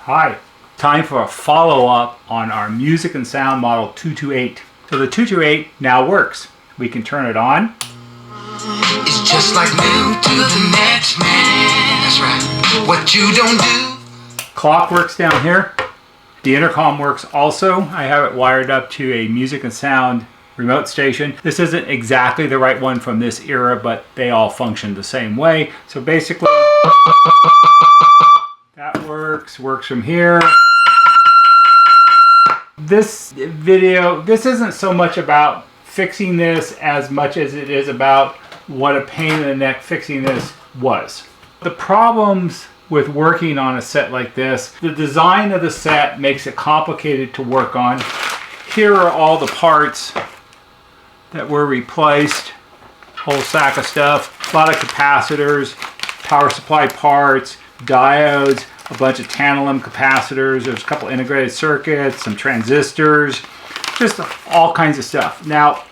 Hi, time for a follow-up on our music and sound model 228. So the 228 now works. We can turn it on. It's just like new to the next man. That's right. What you don't do. Clock works down here. The intercom works also. I have it wired up to a music and sound remote station. This isn't exactly the right one from this era, but they all function the same way. So basically, that works from here. This video, this isn't so much about fixing this as much as it is about what a pain in the neck fixing this was. The problems with working on a set like this, the design of the set makes it complicated to work on. Here are all the parts that were replaced, whole sack of stuff, a lot of capacitors, power supply parts, diodes, a bunch of tantalum capacitors, there's a couple integrated circuits, some transistors, just all kinds of stuff. Now,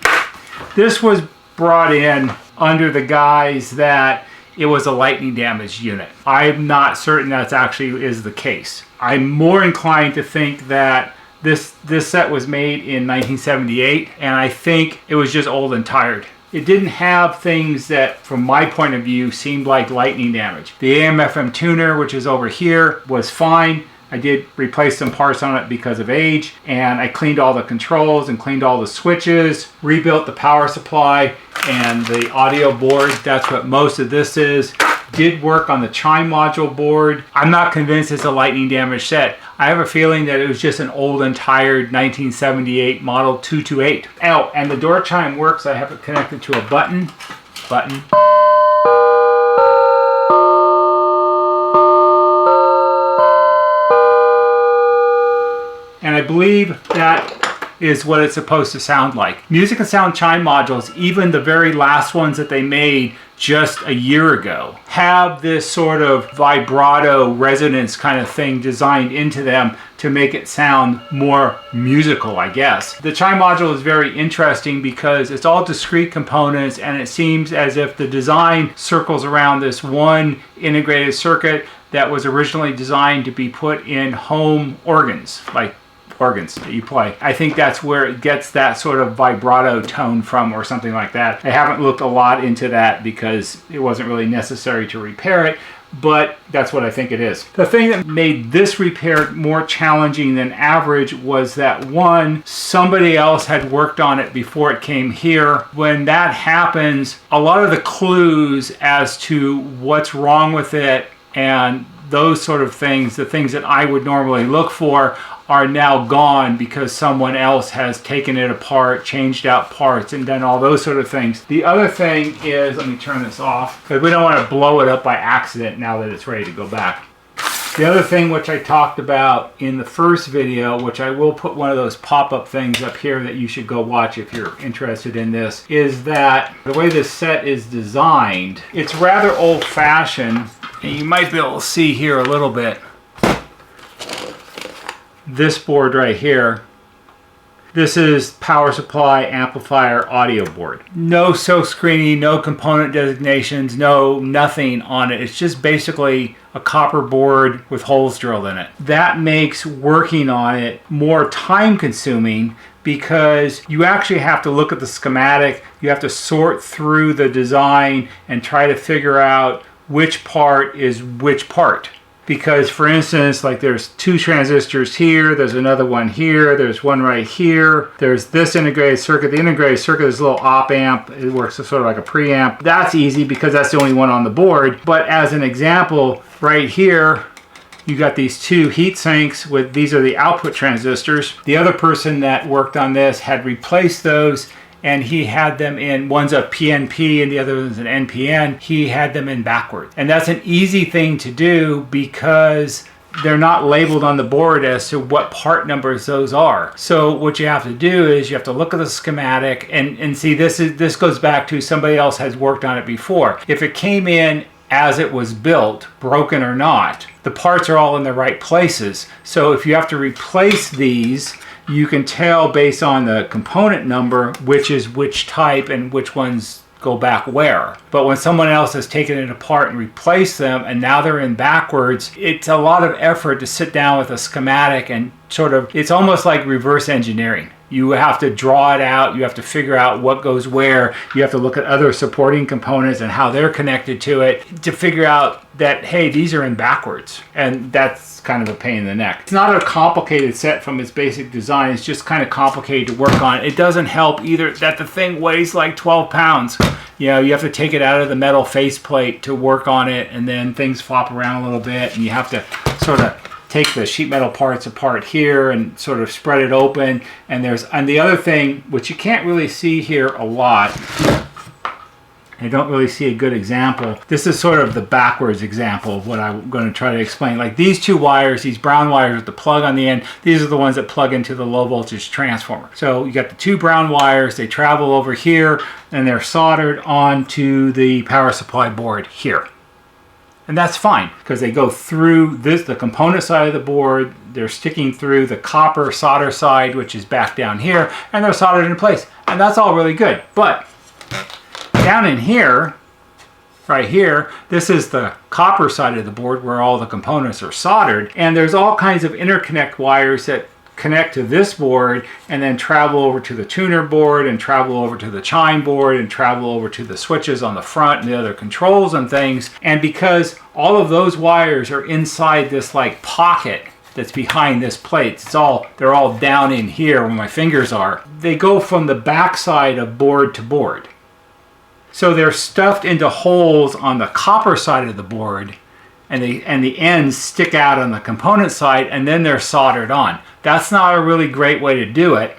this was brought in under the guise that it was a lightning damage unit. I'm not certain that's actually is the case. I'm more inclined to think that this set was made in 1978, and I think it was just old and tired. It didn't have things that, from my point of view, seemed like lightning damage. The AM/FM tuner, which is over here, was fine. I did replace some parts on it because of age, and I cleaned all the controls and cleaned all the switches, rebuilt the power supply and the audio board. That's what most of this is. Did work on the Chime module board. I'm not convinced it's a lightning damage set. I have a feeling that it was just an old and tired 1978 model 228. Oh, and the door chime works. I have it connected to a button. And I believe that is what it's supposed to sound like. Music and sound chime modules, even the very last ones that they made just a year ago, have this sort of vibrato resonance kind of thing designed into them to make it sound more musical, I guess. The chime module is very interesting because it's all discrete components, and it seems as if the design circles around this one integrated circuit that was originally designed to be put in home organs, like organs that you play. I think that's where it gets that sort of vibrato tone from, or something like that. I haven't looked a lot into that because it wasn't really necessary to repair it, but that's what I think it is. The thing that made this repair more challenging than average was that, one, somebody else had worked on it before it came here. When that happens, a lot of the clues as to what's wrong with it and those sort of things, the things that I would normally look for, are now gone because someone else has taken it apart, changed out parts, and done all those sort of things. The other thing is, let me turn this off, because we don't want to blow it up by accident now that it's ready to go back. The other thing which I talked about in the first video, which I will put one of those pop-up things up here that you should go watch if you're interested in this, is that the way this set is designed, it's rather old-fashioned, and you might be able to see here a little bit. This board right here, this is power supply, amplifier, audio board. No silk screening, no component designations, no nothing on it. It's just basically a copper board with holes drilled in it. That makes working on it more time consuming because you actually have to look at the schematic, you have to sort through the design and try to figure out which part is which part. Because, for instance, like there's two transistors here, there's another one here, there's one right here, there's this integrated circuit. The integrated circuit is a little op amp. It works sort of like a preamp. That's easy because that's the only one on the board. But as an example, right here, you got these two heat sinks with, these are the output transistors. The other person that worked on this had replaced those, and he had them in, one's a PNP and the other one's an NPN. He had them in backwards. And that's an easy thing to do because they're not labeled on the board as to what part numbers those are. So what you have to do is you have to look at the schematic and see, this goes back to somebody else has worked on it before. If it came in as it was built, broken or not, the parts are all in the right places. So if you have to replace these, you can tell based on the component number which is which type and which one's go back where. But when someone else has taken it apart and replaced them and now they're in backwards, it's a lot of effort to sit down with a schematic and sort of, it's almost like reverse engineering. You have to draw it out, you have to figure out what goes where, you have to look at other supporting components and how they're connected to it to figure out that, hey, these are in backwards. And that's kind of a pain in the neck. It's not a complicated set from its basic design, it's just kind of complicated to work on. It doesn't help either that the thing weighs like 12 pounds. You know, you have to take it out of the metal faceplate to work on it, and then things flop around a little bit, and you have to sort of take the sheet metal parts apart here and sort of spread it open. And the other thing, which you can't really see here a lot, I don't really see a good example. This is sort of the backwards example of what I'm going to try to explain. Like these two wires, these brown wires with the plug on the end, these are the ones that plug into the low voltage transformer. So you got the two brown wires, they travel over here, and they're soldered onto the power supply board here. And that's fine because they go through the component side of the board, they're sticking through the copper solder side, which is back down here, and they're soldered in place. And that's all really good. But down in here, right here, this is the copper side of the board where all the components are soldered. And there's all kinds of interconnect wires that connect to this board and then travel over to the tuner board and travel over to the chime board and travel over to the switches on the front and the other controls and things. And because all of those wires are inside this like pocket that's behind this plate, they're all down in here where my fingers are, they go from the back side of board to board. So they're stuffed into holes on the copper side of the board, and the ends stick out on the component side, and then they're soldered on. That's not a really great way to do it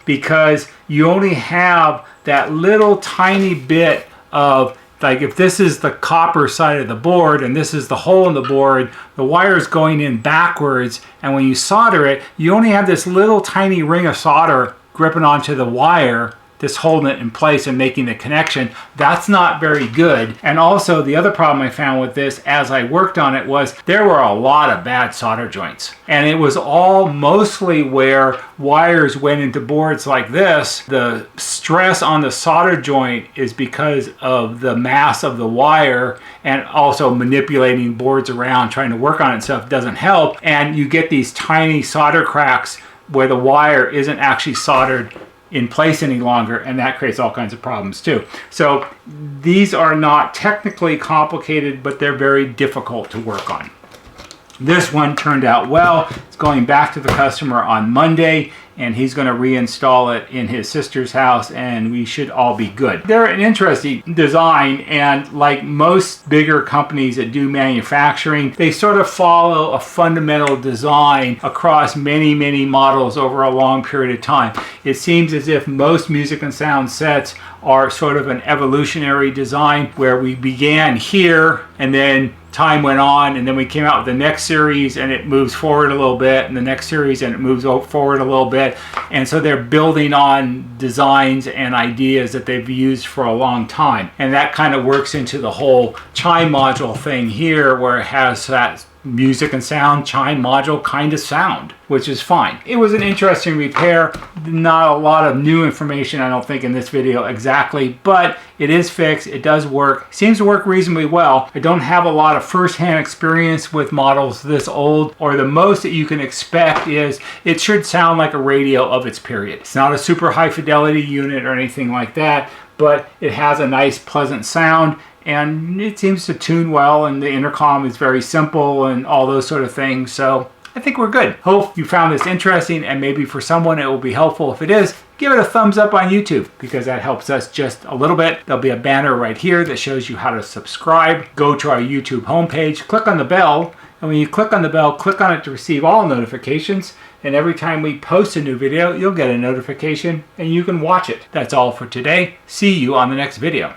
because you only have that little tiny bit of, like if this is the copper side of the board and this is the hole in the board, the wire is going in backwards, and when you solder it, you only have this little tiny ring of solder gripping onto the wire, this holding it in place and making the connection. That's not very good. And also the other problem I found with this as I worked on it was there were a lot of bad solder joints. And it was all mostly where wires went into boards like this. The stress on the solder joint is because of the mass of the wire, and also manipulating boards around trying to work on it and stuff doesn't help. And you get these tiny solder cracks where the wire isn't actually soldered in place any longer, and that creates all kinds of problems too. So these are not technically complicated, but they're very difficult to work on. This one turned out well. It's going back to the customer on Monday, and he's going to reinstall it in his sister's house, and we should all be good. They're an interesting design, and like most bigger companies that do manufacturing, they sort of follow a fundamental design across many, many models over a long period of time. It seems as if most music and sound sets are sort of an evolutionary design where we began here and then time went on, and then we came out with the next series and it moves forward a little bit, and the next series and it moves forward a little bit. And so they're building on designs and ideas that they've used for a long time. And that kind of works into the whole Chime module thing here, where it has that music and sound Chime module kind of sound, which is fine. It was an interesting repair. Not a lot of new information, I don't think, in this video exactly, but it is fixed. It does work. Seems to work reasonably well. I don't have a lot of first-hand experience with models this old, or the most that you can expect is it should sound like a radio of its period. It's not a super high fidelity unit or anything like that, but it has a nice pleasant sound, and it seems to tune well, and the intercom is very simple and all those sort of things. So I think we're good. Hope you found this interesting, and maybe for someone it will be helpful. If it is, give it a thumbs up on YouTube because that helps us just a little bit. There'll be a banner right here that shows you how to subscribe. Go to our YouTube homepage, click on the bell, and when you click on the bell, click on it to receive all notifications. And every time we post a new video, you'll get a notification and you can watch it. That's all for today. See you on the next video.